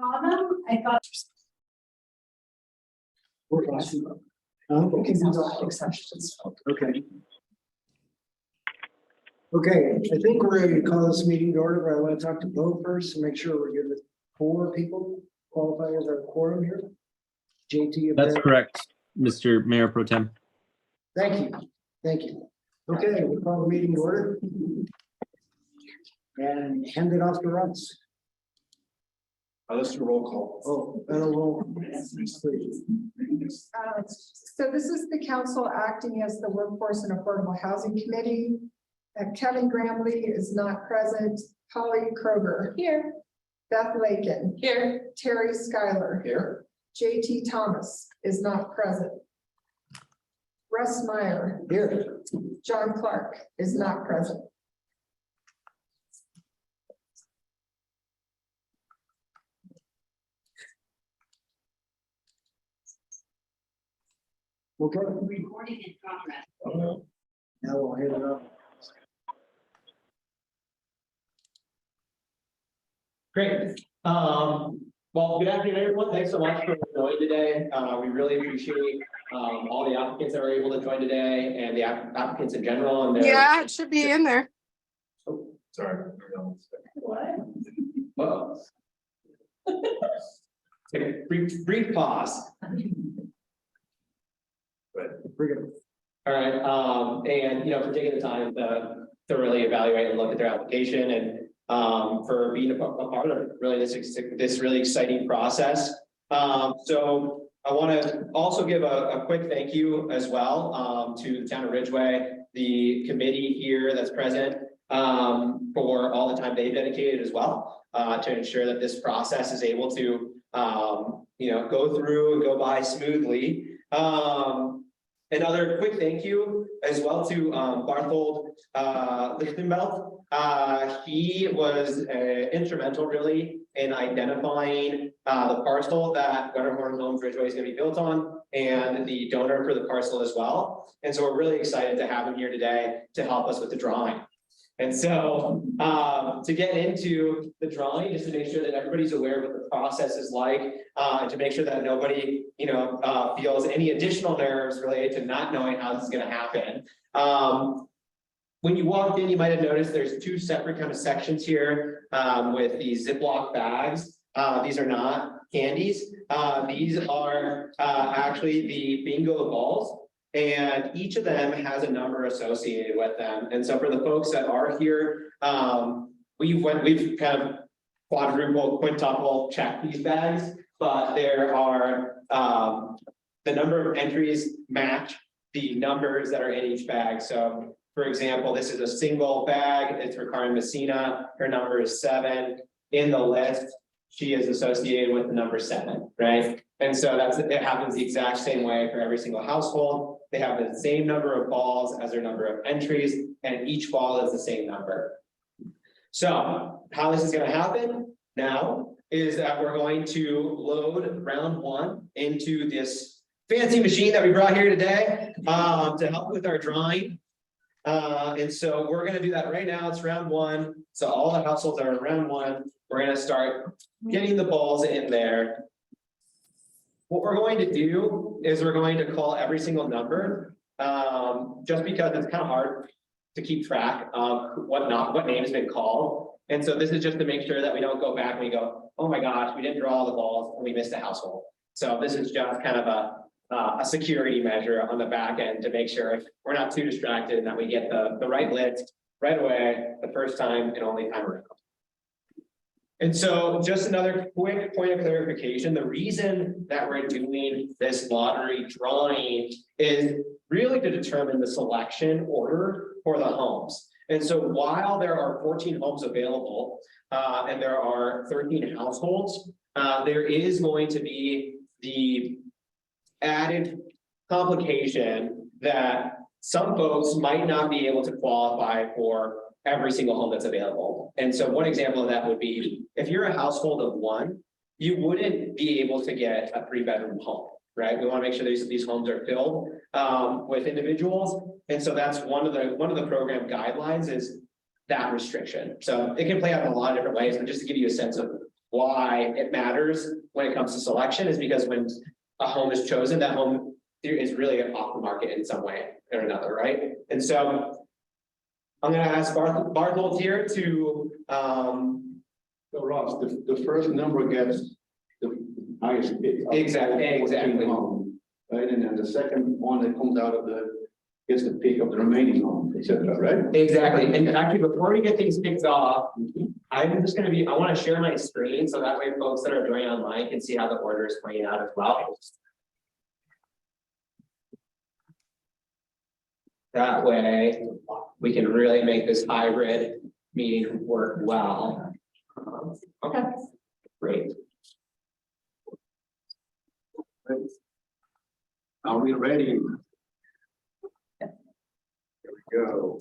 I thought. Okay. Okay, I think we're ready to call this meeting to order, but I want to talk to Bo first and make sure we're good with 4 people qualifying as our quorum here. JT. That's correct, Mr. Mayor Pro Tem. Thank you. Thank you. Okay, we'll call the meeting to order. And hand it off to Russ. Let's do a roll call. Oh, and a roll. So this is the council acting as the Workforce and Affordable Housing Committee. Kevin Gramley is not present. Holly Kroger. Here. Beth Lakin. Here. Terry Schuyler. Here. JT Thomas is not present. Russ Meyer. Here. John Clark is not present. Okay, Recording in progress. now we'll hand it off. Great. Well, good afternoon, everyone. Thanks so much for joining today. We really appreciate all the applicants that were able to join today and the applicants in general. And their, Yeah, it should be in there. Oh, Sorry. What? whoa. Take a brief pause. We're good. All right. And for taking the time to really evaluate and look at their application and for being a part of really this really exciting process. So I want to also give a quick thank you as well to the town of Ridgway, the committee here that's present for all the time they've dedicated as well to ensure that this process is able to go through and go by smoothly. Another quick thank you as well to Barthold Lichtenbelt. He was instrumental really in identifying the parcel that Wetterhorn Homes Ridgeway is going to be built on and the donor for the parcel as well. And so we're really excited to have him here today to help us with the drawing. And so to get into the drawing, just to make sure that everybody's aware of what the process is like, and to make sure that nobody, feels any additional nerves related to not knowing how this is going to happen. When you walked in, you might have noticed there's 2 separate kind of sections here with these Ziploc bags. These are not candies. These are actually the bingo balls. And each of them has a number associated with them. And so for the folks that are here, we've kind of quadruple, quintuple checked these bags, but there are the number of entries match the numbers that are in each bag. So for example, this is a single bag. It's for Carmen Messina. Her number is 7. In the list, she is associated with the number 7, right? And so it happens the exact same way for every single household. They have the same number of balls as their number of entries, and each ball is the same number. So how this is going to happen now is that we're going to load round 1 into this fancy machine that we brought here today to help with our drawing. And so we're going to do that right now. It's round 1. So all the households are in round 1. We're going to start getting the balls in there. What we're going to do is we're going to call every single number, just because it's kind of hard to keep track of what name has been called. And so this is just to make sure that we don't go back and we go, oh my gosh, we didn't draw all the balls and we missed a household. So this is just kind of a security measure on the back end to make sure we're not too distracted and that we get the right list right away the first time and only time around. And so just another quick point of clarification, the reason that we're doing this lottery drawing is really to determine the selection order for the homes. And so while there are 14 homes available and there are 13 households, there is going to be the added complication that some folks might not be able to qualify for every single home that's available. And so one example of that would be, if you're a household of 1, you wouldn't be able to get a 3-bedroom home, right? We want to make sure these homes are filled with individuals. And so that's one of the program guidelines is that restriction. So it can play out in a lot of different ways, but just to give you a sense of why it matters when it comes to selection is because when a home is chosen, that home is really off the market in some way or another, right? And so I'm gonna ask Barthold here to, So Ross, the first number gets the highest bid. Exactly. Home, right, and then the second one that comes out of gets the pick of the remaining home, et cetera, right? exactly, and actually, before we get things kicked off, I'm just gonna I wanna share my screen, so that way folks that are joining online can see how the order is playing out as well. That way, we can really make this hybrid meeting work well. Okay, great. Are we ready? Here we go.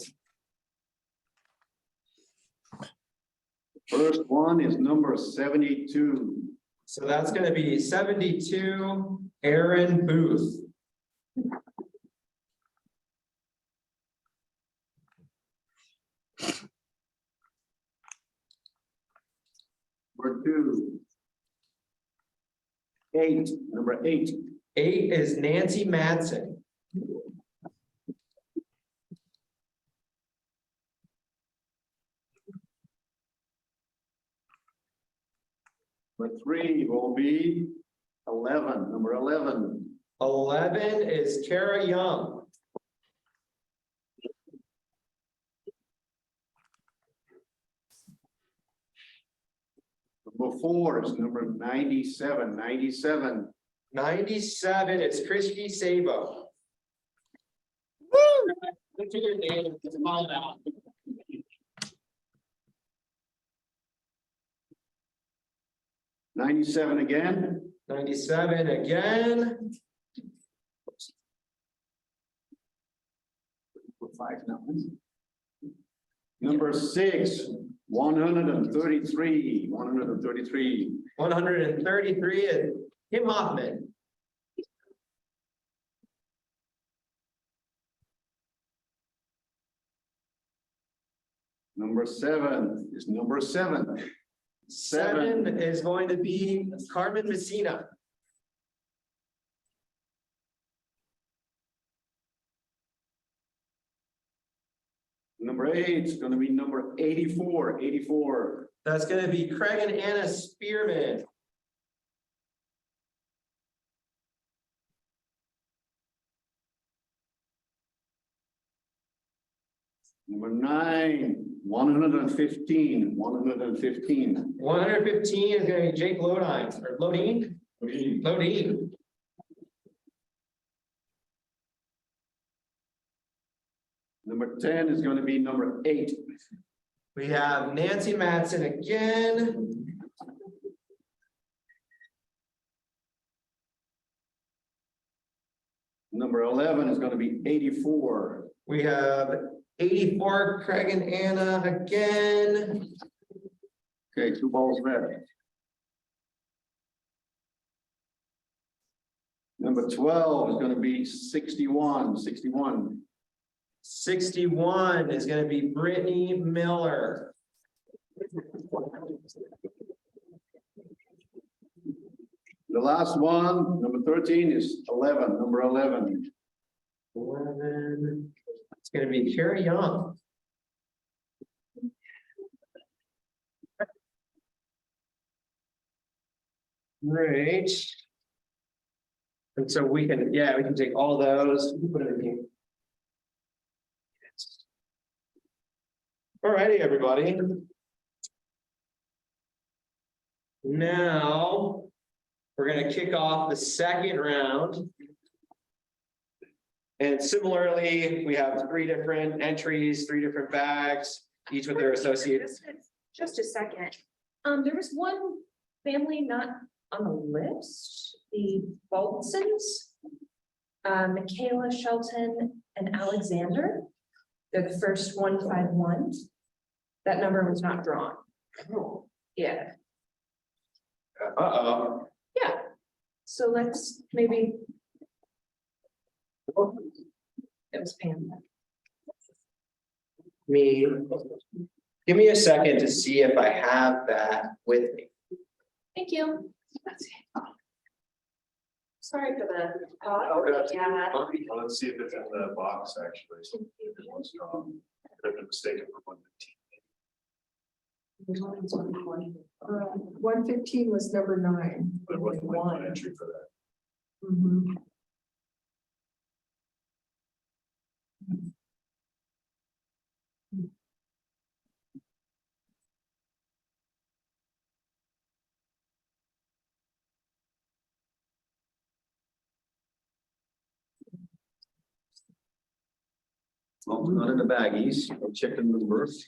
First one is number 72. So that's gonna be 72, Aaron Booth. Number 2. 8, number 8. 8 is Nancy Madsen. Number 3 will be 11, number 11. 11 is Kara Young. Number 4 is number 97, 97. 97 is Christy Sabo. Look at your name, it's called out. 97 again. 97 again. Five now. Number 6, 133, 133. 133 is Kim Hoffman. Number 7 is number 7. 7 is going to be Carmen Messina. Number 8 is going to be number 84, 84. That's going to be Craig and Anna Spearman. Number 9, 115, 115. 115 is going to be Jake Lodine, or Lodine? Lodine. Number 10 is going to be number 8. We have Nancy Madsen again. Number 11 is going to be 84. We have 84, Craig and Anna again. Okay, 2 balls left. Number 12 is going to be 61, 61. 61 is going to be Brittany Miller. The last one, number 13 is 11, number 11. 11. It's going to be Kara Young. Great. And so we can, we can take all those. We can put it in here. All righty, everybody. Now, we're going to kick off the second round. And similarly, we have 3 different entries, 3 different bags, each with their associated. Just a second. There was one family not on the list, the Boltsons. Michaela, Shelton, and Alexander. They're the first 151. That number was not drawn. Yeah, Uh-oh. yeah. So let's maybe. It was Pam. Give me a second to see if I have that with me. Thank you. Sorry for the pause. Oh, that's- Yeah. Well, let's see if it's in the box, actually. Could have been mistaken for 115. 115 was number 9. But it wasn't one entry for that. Mhm. Well, not in the baggies, I'm checking the birth.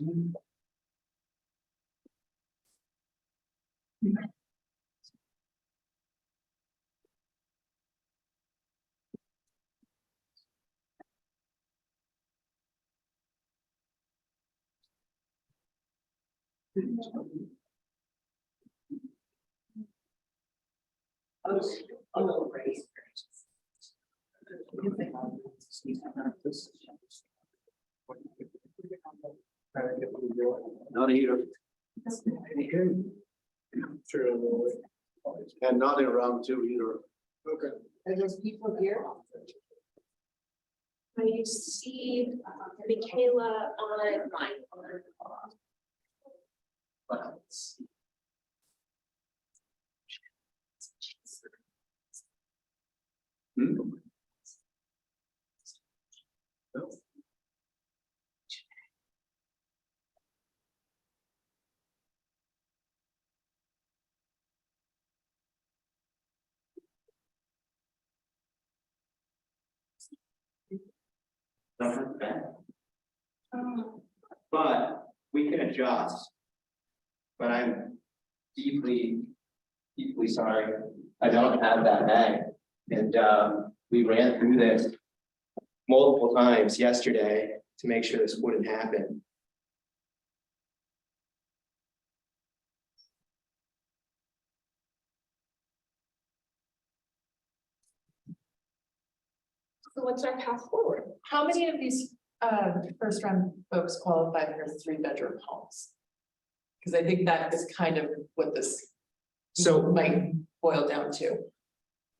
Not here. Okay. Sure. And not in round 2 either. Okay. Are those people here? I see Michaela on mine. Hmm? Not bad. But we can adjust. But I'm deeply, deeply sorry. I don't have that bag. And we ran through this multiple times yesterday to make sure this wouldn't happen. So what's our path forward? How many of these first round folks qualify for 3-bedroom homes? Because I think that is kind of what this So might boil down to.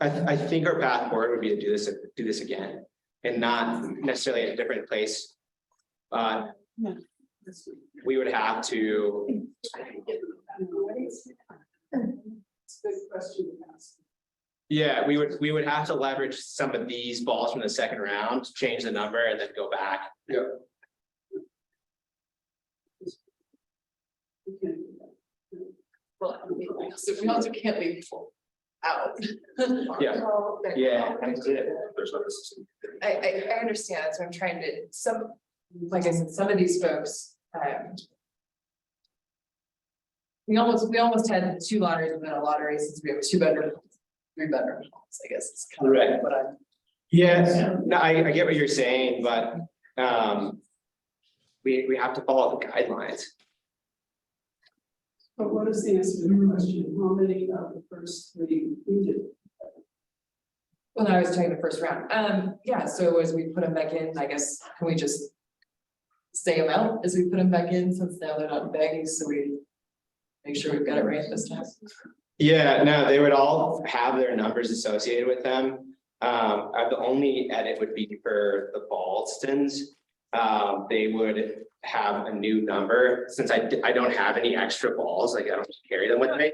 I think our path forward would be to do this again and not necessarily at a different place. We would have to, It's a good question to ask. yeah, we would have to leverage some of these balls from the second round, change the number and then go back. Well, so we also can't leave people out. Yeah. Yeah, that's it. There's no. I understand, so I'm trying to, like I said, some of these folks, we almost had 2 lotteries within a lottery since we have 2-bedroom, 3-bedroom homes, I guess. It's kind of Right. what I'm. Yeah, no, I get what you're saying, but we have to follow the guidelines. But what is the answer to the question? How many of the first 3 we did? Well, I was talking the first round. Yeah, so as we put them back in, I guess, can we just say them out as we put them back in, since now they're not begging, so we make sure we've got it right this time. Yeah, no, they would all have their numbers associated with them. The only edit would be for the Ballstons. They would have a new number, since I don't have any extra balls, like I don't carry them with me.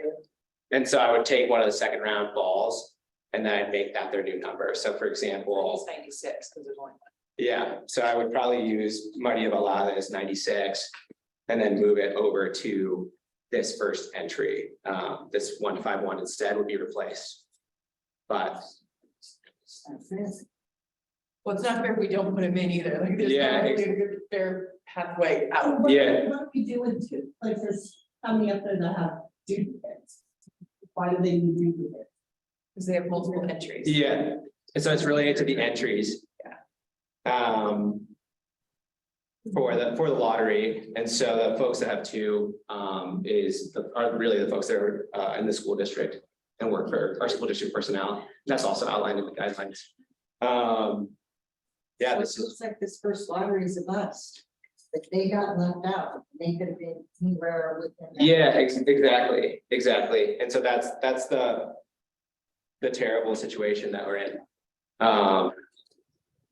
And so I would take one of the second round balls and then I'd make that their new number. So for example, It's 96, because there's only one. yeah, so I would probably use Maria Valada as 96 and then move it over to this first entry. This 151 instead would be replaced. But Well, it's not fair if we don't put them in either, like, there's Yeah, not really a good fair pathway out. Yeah. What do we do with 2, like there's how many up there that have duplicates? Why do they need duplicates? Because they have multiple entries. yeah, and so it's related to the entries. For the lottery, and so the folks that have 2 are really the folks that are in the school district and work for our school district personnel. That's also outlined in the guidelines. Yeah, So this it is, looks like this first lottery is a bust. but they got left out. They could have been anywhere within. that. Yeah, exactly. And so that's the terrible situation that we're in.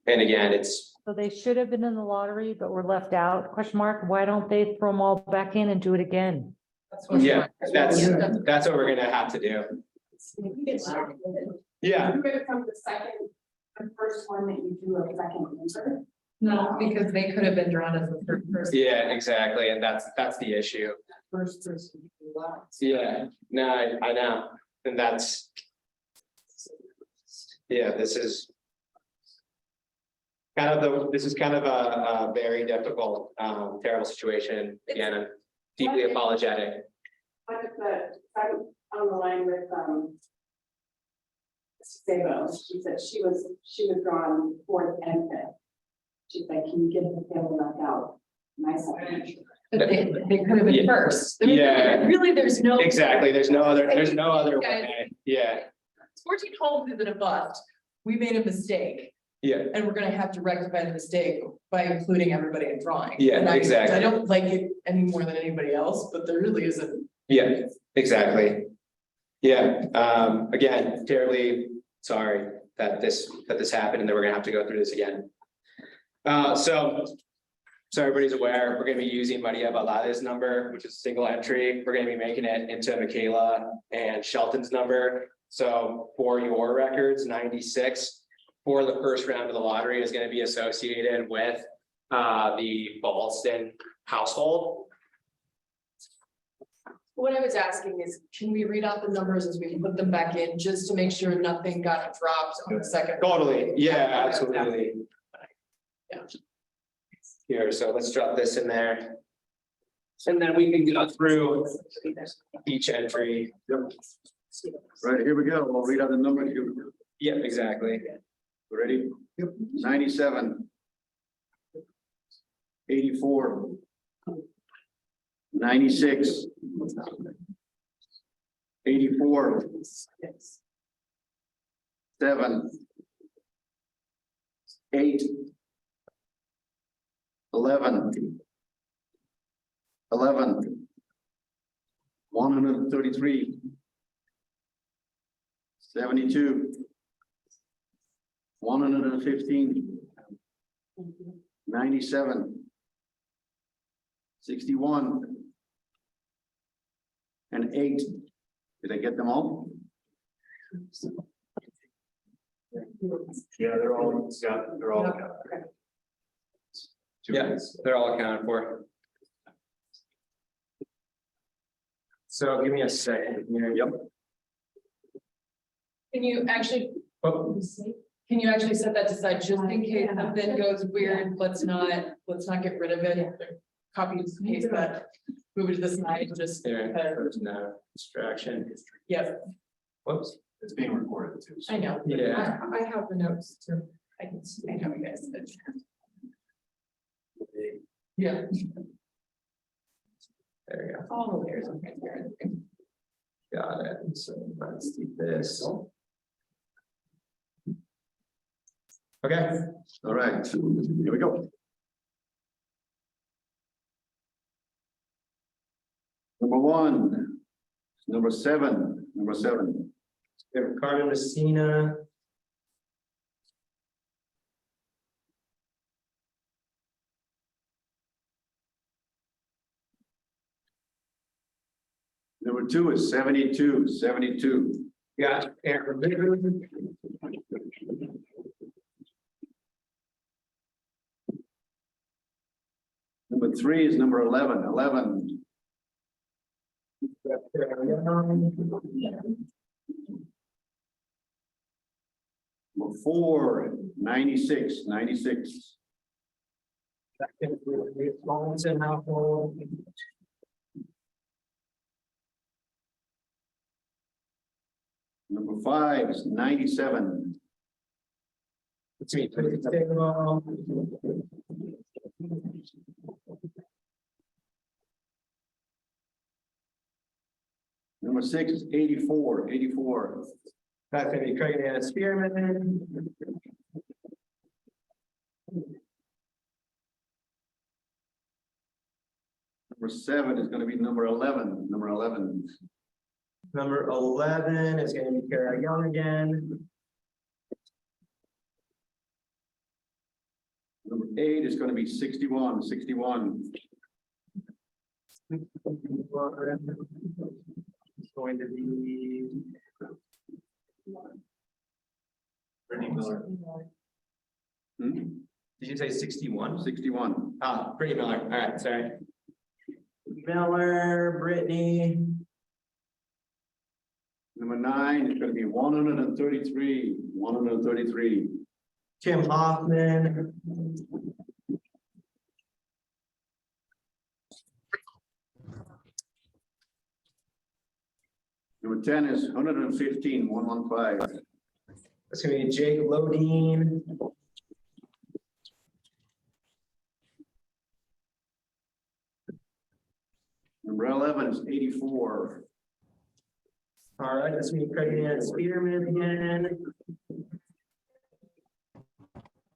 And again, it's, So they should have been in the lottery, but were left out, question mark, why don't they throw them all back in and do it again? That's what- yeah, that's what we're gonna have to do. Yeah, From the second, the first one that you do a second answer. No, because they could have been drawn as the third person. yeah, exactly. And that's the issue. First person. who lost. Yeah, no, I know. And that's. Yeah, this is kind of a very difficult, terrible situation. Again, I'm deeply apologetic. What if I'm on the line with, Sabo, she said she was drawn fourth and fifth. She's like, can you get the family left out? Nice. But they could have been Yeah. first. I mean, Yeah. Really, there's no. Exactly, there's no other Guys. way. Yeah, 14 homes isn't a bust. We made a mistake yeah, and we're gonna have to rectify the mistake by including everybody in drawing. Yeah, And exactly. I don't like it any more than anybody else, but there really isn't. yeah, exactly. Yeah, again, terribly sorry that this happened and that we're gonna have to go through this again. So everybody's aware, we're gonna be using Maria Balada's number, which is a single entry. We're gonna be making it into Michaela and Shelton's number. So for your records, 96 for the first round of the lottery is gonna be associated with the Ballston household. What I was asking is, can we read out the numbers as we put them back in, just to make sure nothing got dropped on the second? Totally, yeah, absolutely. Yeah. Here, so let's drop this in there. And then we can go through each entry. Right, here we go. We'll read out the numbers. Yeah, exactly. Ready? Yep. 97. 84. 96. 84. 7. 8. 11. 11. 133. 72. 115. 97. 61. And 8. Did I get them all? Yeah, they're all, Yeah, they're all accounted for. So give me a second here. Yep. Can you actually, Oh, can you actually set that aside just in case something goes weird? Let's not get rid of it. Copy and paste that, move it to the side, just. there, there's no distraction. Yeah, Whoops. it's being recorded too. so- I know. Yeah. I have the notes too. I know you guys. Yeah, There you go. all the layers of transparency. Got it. So let's do this. Okay, All right, here we go. Number 1. Number 7. Number 7. we have Carmen Messina. Number 2 is 72. 72. Got Aaron Ritter. Number 3 is number 11. 11. Number 4, 96. 96. Robinson household. Number 5 is 97. It's me. Number 6 is 84. 84. That's gonna be Craig and Anna Spearman. Number 7 is gonna be number 11, number 11. Number 11 is gonna be Kara Young again. Number 8 is gonna be 61, 61. It's going to be. Brittany Miller. Hmm? Did you say 61? 61. Ah, Brittany Miller, all right, sorry. Miller, Brittany, Number 9 is gonna be 133, 133. Kim Hoffman, Number 10 is 115, 115. that's gonna be Jake Lodine, Number 11 is 84. all right, that's gonna be Craig Ann Spearman again.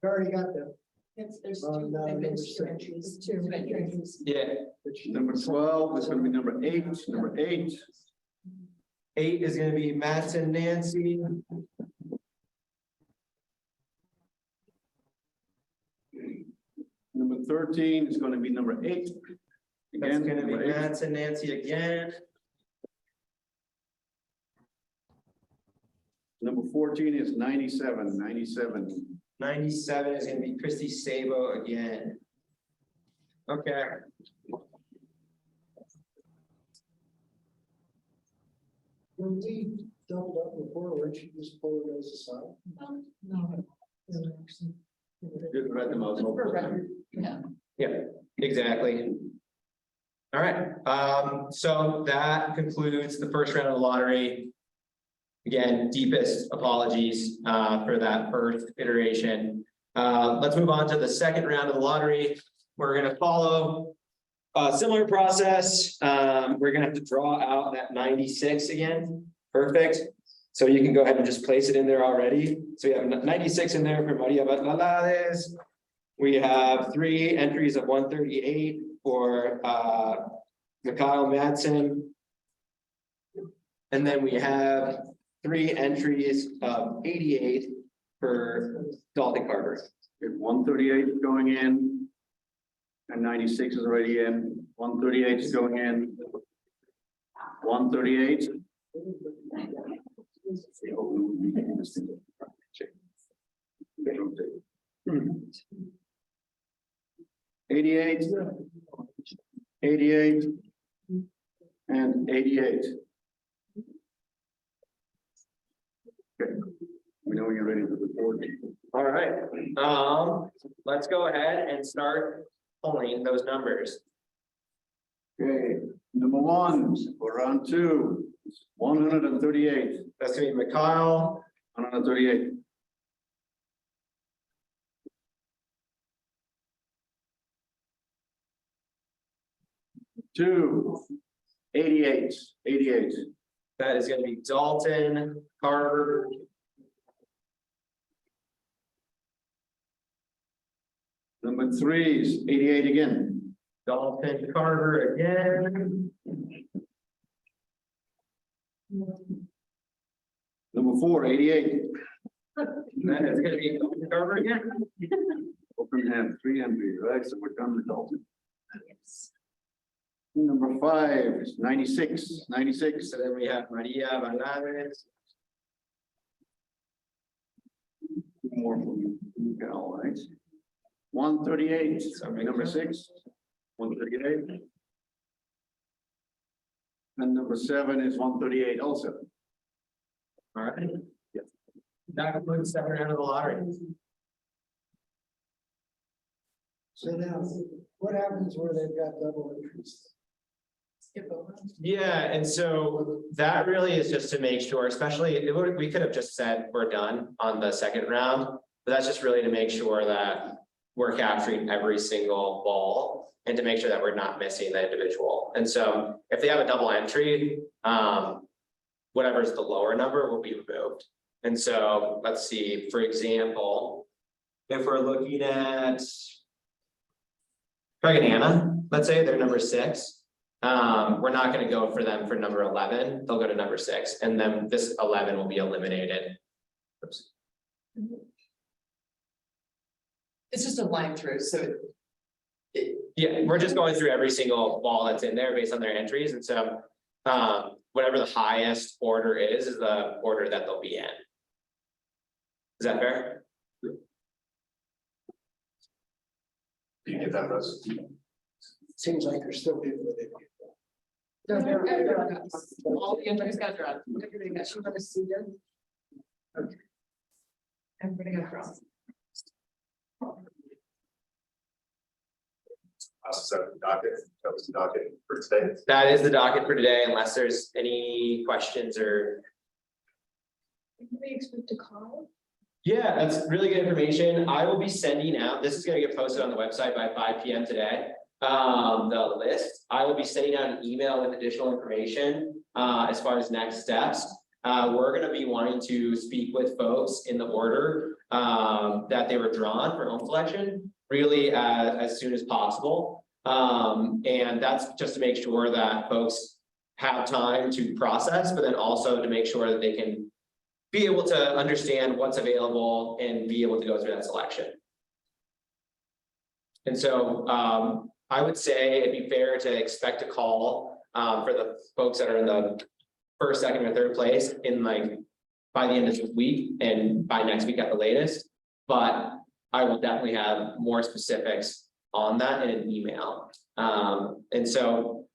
Already got them. There's Oh, no, number there's two 6. entries, two entries. Yeah, Number 12 is gonna be number 8, number 8. 8 is gonna be Madsen Nancy. Number 13 is gonna be number 8. That's Again, gonna be number 8. Madsen Nancy again. Number 14 is 97, 97. 97 is gonna be Christy Sabo again. Okay, When we doubled up before, weren't you just pulling those aside? No. Just read them out. Just for record, yeah. yeah, exactly. All right, so that concludes the first round of the lottery. Again, deepest apologies for that first iteration. Let's move on to the second round of the lottery. We're gonna follow a similar process. We're gonna have to draw out that 96 again. Perfect. So you can go ahead and just place it in there already. So we have 96 in there for Maria Batalades. We have 3 entries of 138 for Mikhail Madsen. And then we have 3 entries of 88 for Dalton Carver. If 138 is going in. And 96 is already in, 138 is going in. 138. 88. 88. And 88. Okay, we know you're ready for the board. All right, let's go ahead and start pulling those numbers. Okay, number 1 for round 2, 138, That's gonna be Mikhail, 138. Two, 88, 88. that is gonna be Dalton Carver. Number 3 is 88 again. Dalton Carver again. Number 4, 88. That is gonna be Dalton Carver again. Open hand, 3 entries, right? So we're done with Dalton. Number 5 is 96, 96. So then we have Maria Batalades. Two more from you. Okay, all right. 138, number 6, 138. And number 7 is 138 also. All right. That concludes the second round of the lottery. So now, what happens where they've got double entries? Skip over. Yeah, and so that really is just to make sure, especially, we could have just said we're done on the second round. But that's just really to make sure that we're capturing every single ball and to make sure that we're not missing the individual. And so if they have a double entry, whatever's the lower number will be removed. And so let's see, for example, if we're looking at Craig and Anna, let's say they're number 6. We're not gonna go for them for number 11, they'll go to number 6, and then this 11 will be eliminated. Oops. It's just a line through, so. Yeah, we're just going through every single ball that's in there based on their entries, and so, whatever the highest order is the order that they'll be in. Is that fair? Do you get that, Russ? Seems like there's still people that didn't get that. All the entries got drawn. Everybody got, she wanna see them? Okay. Everybody got drawn. Is that the docket? That was the docket for today. That is the docket for today, unless there's any questions or. Can we expect a call? Yeah, that's really good information. I will be sending out, this is gonna get posted on the website by 5 PM today. The list, I will be sending out an email with additional information, as far as next steps. We're gonna be wanting to speak with folks in the order, that they were drawn for home selection, really, as soon as possible. And that's just to make sure that folks have time to process, but then also to make sure that they can be able to understand what's available and be able to go through that selection. And so, I would say it'd be fair to expect a call, for the folks that are in the first, second, or third place in like by the end of this week and by next week at the latest. But I will definitely have more specifics on that in an email. And so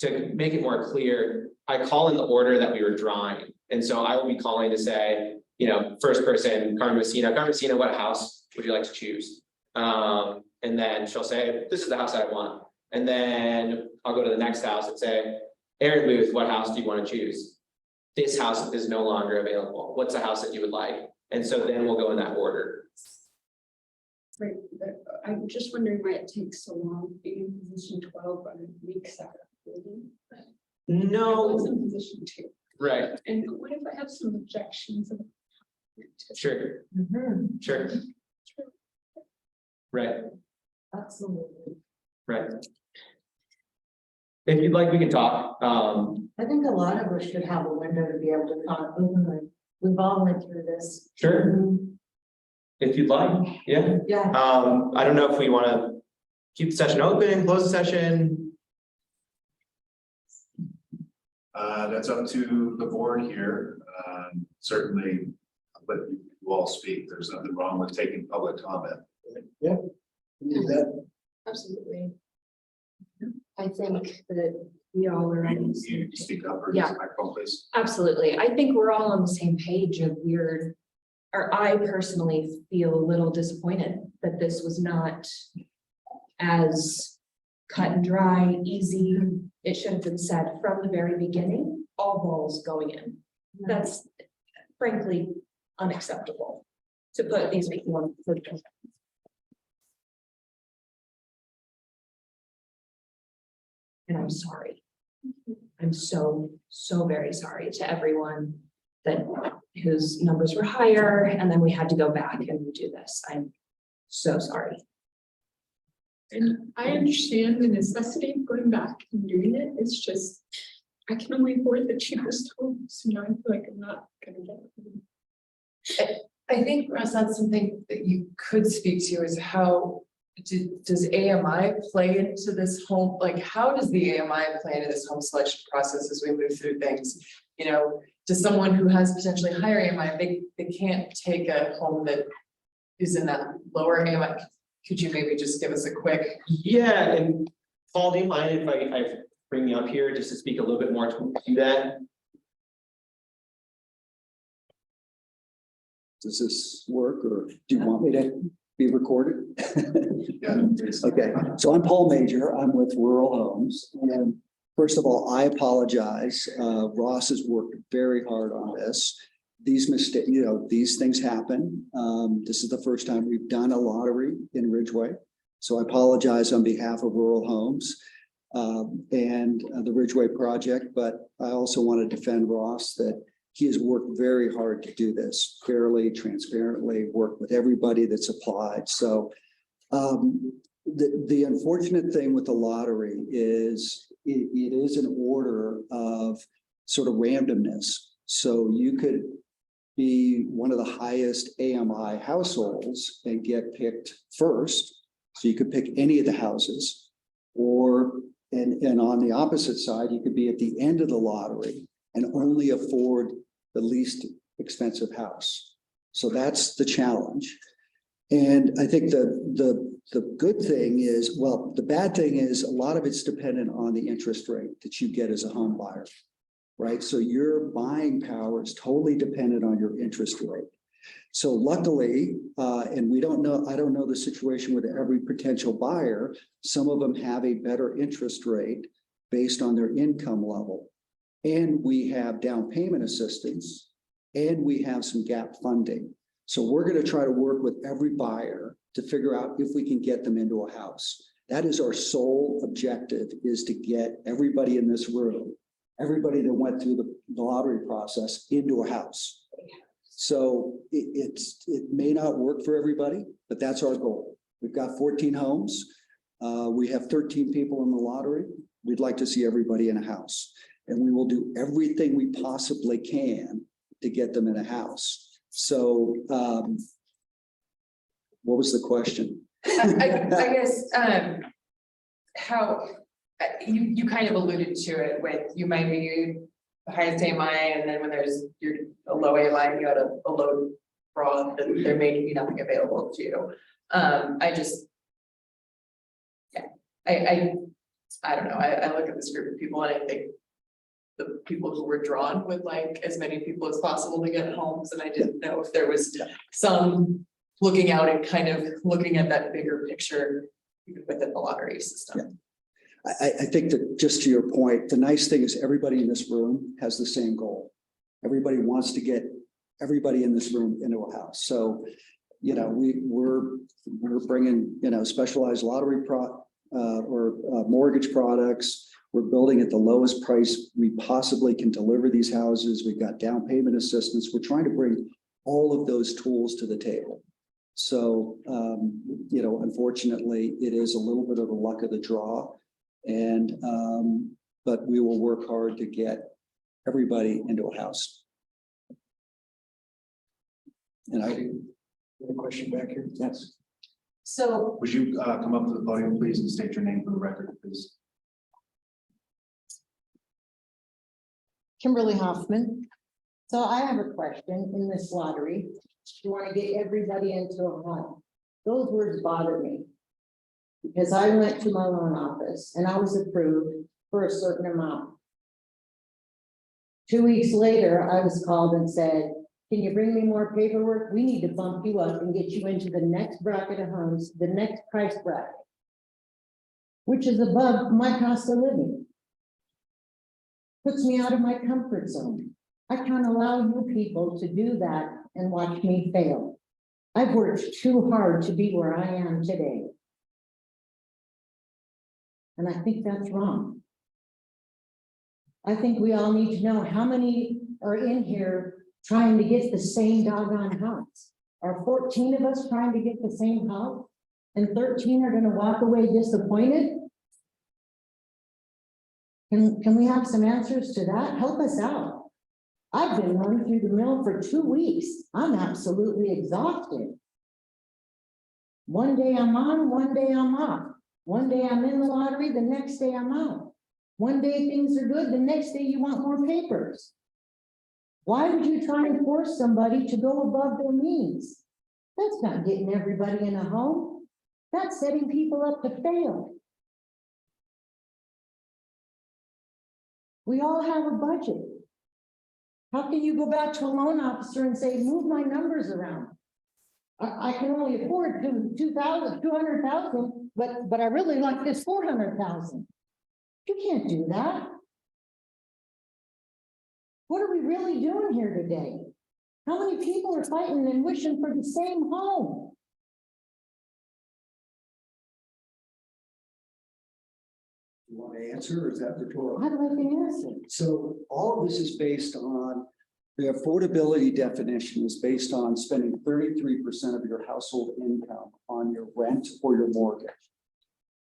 to make it more clear, I call in the order that we were drawing. And so I will be calling to say, you know, first person, Carmen Messina, what house would you like to choose? And then she'll say, this is the house that I want. And then I'll go to the next house and say, Aaron Booth, what house do you want to choose? This house is no longer available. What's the house that you would like? And so then we'll go in that order. Right, but I'm just wondering why it takes so long being in position 12 on week 7. No, What's in position 2? right, And what if I have some objections? sure, sure. Right, Absolutely. right. If you'd like, we can talk. I think a lot of us should have a window to be able to talk openly. We've all went through this. Sure. If you'd like, yeah. Yeah. I don't know if we want to keep the session open, close the session. That's up to the board here. Certainly, let you all speak. There's nothing wrong with taking public comment. Yeah. We do that. Absolutely. I think that we all are on the same You page. speak up or Yeah. use the microphone, please. Absolutely. I think we're all on the same page of I personally feel a little disappointed that this was not as cut and dry, easy. It should have been said from the very beginning, all balls going in. That's frankly unacceptable to put these people on. And I'm sorry. I'm so very sorry to everyone that whose numbers were higher, and then we had to go back and redo this. I'm so sorry. And I understand the necessity of going back and doing it. It's just, I can only afford the cheapest homes. You know, I feel like I'm not gonna get them. I think, Russ, that's something that you could speak to is how does AMI play into this home? Like, how does the AMI play into this home selection process as we move through things? You know, to someone who has potentially higher AMI, they can't take a home that is in that lower AMI. Could you maybe just give us a quick? Yeah, and Paul, do you mind if I bring you up here just to speak a little bit more to that? Does this work, or do you want me to be recorded? Yeah. Okay, so I'm Paul Major. I'm with Rural Homes. And first of all, I apologize. Ross has worked very hard on this. These mistakes, you know, these things happen. This is the first time we've done a lottery in Ridgway. So I apologize on behalf of Rural Homes and the Ridgway project, but I also want to defend Ross that he has worked very hard to do this fairly, transparently, work with everybody that's applied. So the unfortunate thing with the lottery is it is an order of sort of randomness. So you could be one of the highest AMI households and get picked first. So you could pick any of the houses, or, and on the opposite side, you could be at the end of the lottery and only afford the least expensive house. So that's the challenge. And I think the good thing is, well, the bad thing is a lot of it's dependent on the interest rate that you get as a home buyer, right? So your buying power is totally dependent on your interest rate. So luckily, and we don't know, I don't know the situation with every potential buyer. Some of them have a better interest rate based on their income level. And we have down payment assistance, and we have some gap funding. So we're going to try to work with every buyer to figure out if we can get them into a house. That is our sole objective, is to get everybody in this room, everybody that went through the lottery process, into a house. So it may not work for everybody, but that's our goal. We've got 14 homes. We have 13 people in the lottery. We'd like to see everybody in a house, and we will do everything we possibly can to get them in a house. So, what was the question? I guess, how, you kind of alluded to it with, you might be the highest AMI, and then when you're a low AMI, you had a low draw, that there may be nothing available to you. I don't know, I look at this group of people and I think the people who were drawn would like as many people as possible to get homes, and I didn't know if there was some looking out and kind of looking at that bigger picture within the lottery system. I think that, just to your point, the nice thing is everybody in this room has the same goal. Everybody wants to get everybody in this room into a house. So, you know, we're bringing, you know, specialized lottery mortgage products. We're building at the lowest price we possibly can deliver these houses. We've got down payment assistance. We're trying to bring all of those tools to the table. So, you know, unfortunately, it is a little bit of the luck of the draw. And, but we will work hard to get everybody into a house. And I, Any question back here? yes. So Would you come up to the podium, please, and state your name for the record, please? Kimberly Hoffman. So I have a question in this lottery. You want to get everybody into a home. Those words bother me. Because I went to my loan office and I was approved for a certain amount. 2 weeks later, I was called and said, can you bring me more paperwork? We need to bump you up and get you into the next bracket of homes, the next price bracket, which is above my cost of living. Puts me out of my comfort zone. I can't allow you people to do that and watch me fail. I've worked too hard to be where I am today. And I think that's wrong. I think we all need to know how many are in here trying to get the same doggone house. Are 14 of us trying to get the same house? And 13 are going to walk away disappointed? Can we have some answers to that? Help us out. I've been run through the mill for 2 weeks. I'm absolutely exhausted. One day I'm on, one day I'm off. One day I'm in the lottery, the next day I'm out. One day things are good, the next day you want more papers. Why would you try and force somebody to go above their means? That's not getting everybody in a home. That's setting people up to fail. We all have a budget. How can you go back to a loan officer and say, move my numbers around? I can only afford 200,000, but I really like this 400,000. You can't do that. What are we really doing here today? How many people are fighting and wishing for the same home? You want to answer, or is that rhetorical? How do I get answer? So all of this is based on, the affordability definition is based on spending 33% of your household income on your rent or your mortgage.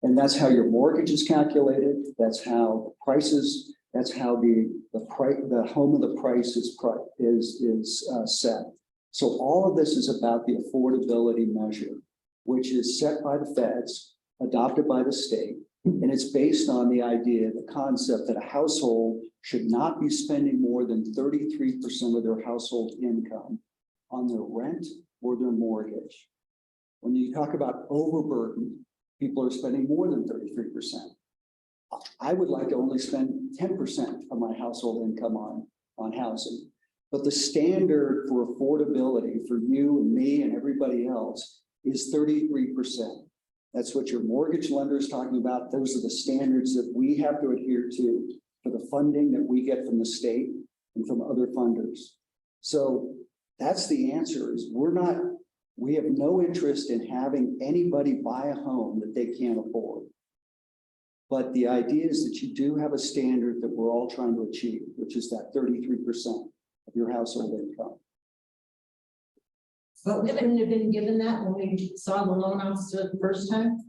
And that's how your mortgage is calculated. That's how prices, that's how the price, the home of the price is set. So all of this is about the affordability measure, which is set by the feds, adopted by the state. And it's based on the idea, the concept that a household should not be spending more than 33% of their household income on their rent or their mortgage. When you talk about overburden, people are spending more than 33%. I would like to only spend 10% of my household income on housing. But the standard for affordability for you and me and everybody else is 33%. That's what your mortgage lender is talking about. Those are the standards that we have to adhere to for the funding that we get from the state and from other funders. So that's the answer is we have no interest in having anybody buy a home that they can't afford. But the idea is that you do have a standard that we're all trying to achieve, which is that 33% of your household income. But we couldn't have been given that when we saw the loan officer the first time?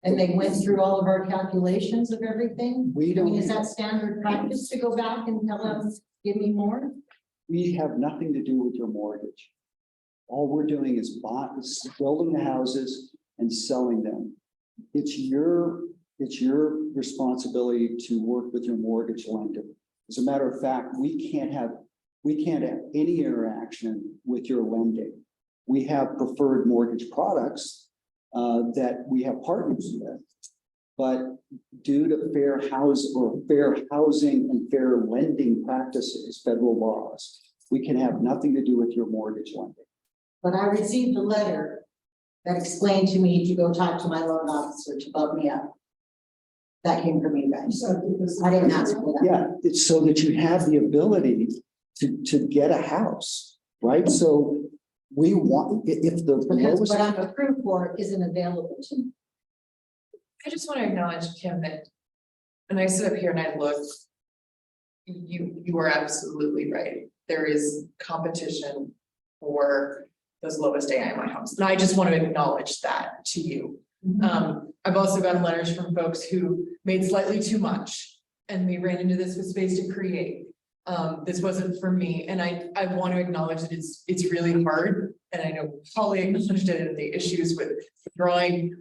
And they went through all of our calculations of everything? We I mean, don't, is that standard practice to go back and tell us, give me more? we have nothing to do with your mortgage. All we're doing is building the houses and selling them. It's your responsibility to work with your mortgage lender. As a matter of fact, we can't have any interaction with your lending. We have preferred mortgage products that we have partners with, but due to fair housing and fair lending practices, federal laws, we can have nothing to do with your mortgage lending. But I received a letter that explained to me to go talk to my loan officer to bump me up. That came from you guys. I didn't ask for that. Yeah, it's so that you have the ability to get a house, right? So we want, if the Because lowest. what I'm approved for isn't available to me. I just want to acknowledge, Kim, that when I sit up here and I look, you are absolutely right. There is competition for those lowest AMI homes. And I just want to acknowledge that to you. I've also gotten letters from folks who made slightly too much and we ran into this with Space to Create. This wasn't for me. And I want to acknowledge that it's really hard. And I know Holly acknowledged it in the issues with drawing.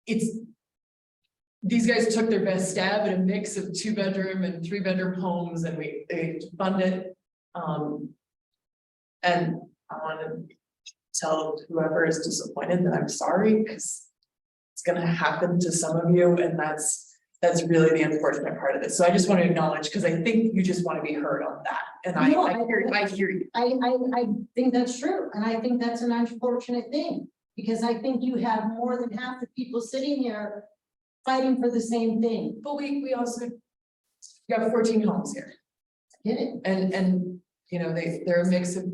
These guys took their best stab at a mix of 2-bedroom and 3-bedroom homes and they funded. And I want to tell whoever is disappointed that I'm sorry, because it's going to happen to some of you, and that's really the unfortunate part of this. So I just want to acknowledge, because I think you just want to be heard on that, and I hear you. I think that's true, and I think that's an unfortunate thing, because I think you have more than half the people sitting here fighting for the same thing. But we also got 14 homes here, Get it? and you know they're a mix of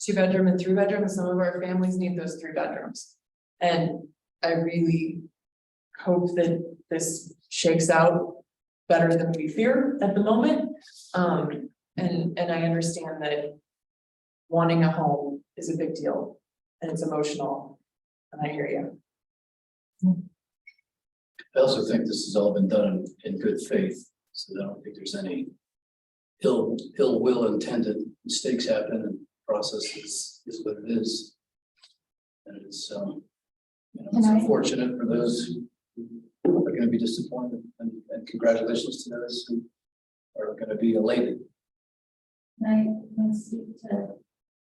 2-bedroom and 3-bedroom, and some of our families need those 3 bedrooms. And I really hope that this shakes out better than we fear at the moment. And I understand that wanting a home is a big deal and it's emotional, and I hear you. I also think this has all been done in good faith, so I don't think there's any ill will intended. Mistakes happen and process is what it is. And it's it's unfortunate for those who are going to be disappointed, and congratulations to those who are going to be elated. I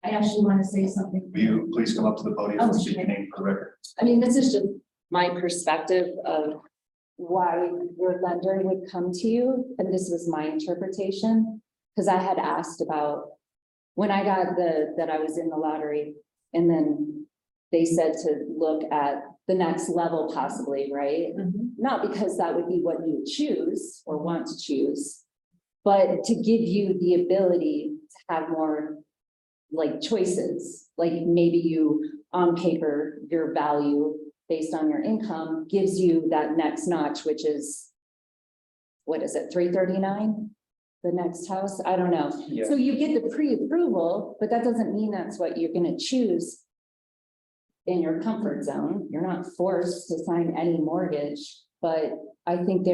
actually want to say something. Will you please come up to the podium and state your name for the record? I mean, this is just my perspective of why your lender would come to you, and this was my interpretation, because I had asked about when I got that I was in the lottery, and then they said to look at the next level possibly, right? Not because that would be what you would choose or want to choose, but to give you the ability to have more like choices, like maybe you on paper, your value based on your income gives you that next notch, which is, what is it, 339? The next house, I don't know. Yeah. So you get the pre-approval, but that doesn't mean that's what you're gonna choose in your comfort zone. You're not forced to sign any mortgage, but I think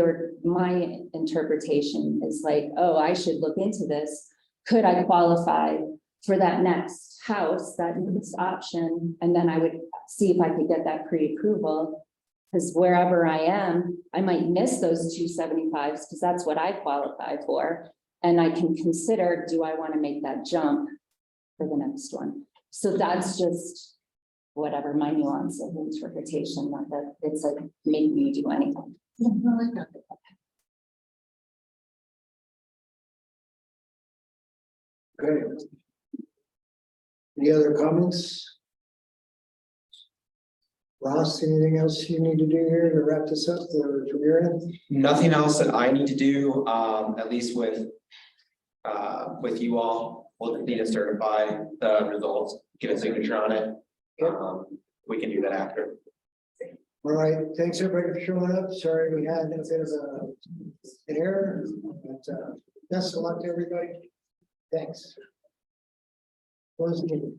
my interpretation is like, oh, I should look into this. Could I qualify for that next house, that next option? And then I would see if I could get that pre-approval. Because wherever I am, I might miss those 275s because that's what I qualify for. And I can consider, do I want to make that jump for the next one? So that's just whatever my nuance of interpretation, not that it's like make me do anything. Okay. Any other comments? Ross, anything else you need to do here to wrap this up or from your end? Nothing else that I need to do, at least with you all. We'll need to certify the results, get a signature on it. We can do that after. All right, thanks everybody for showing up. Sorry we had a bit of an error, but best of luck to everybody. Thanks. Close the meeting.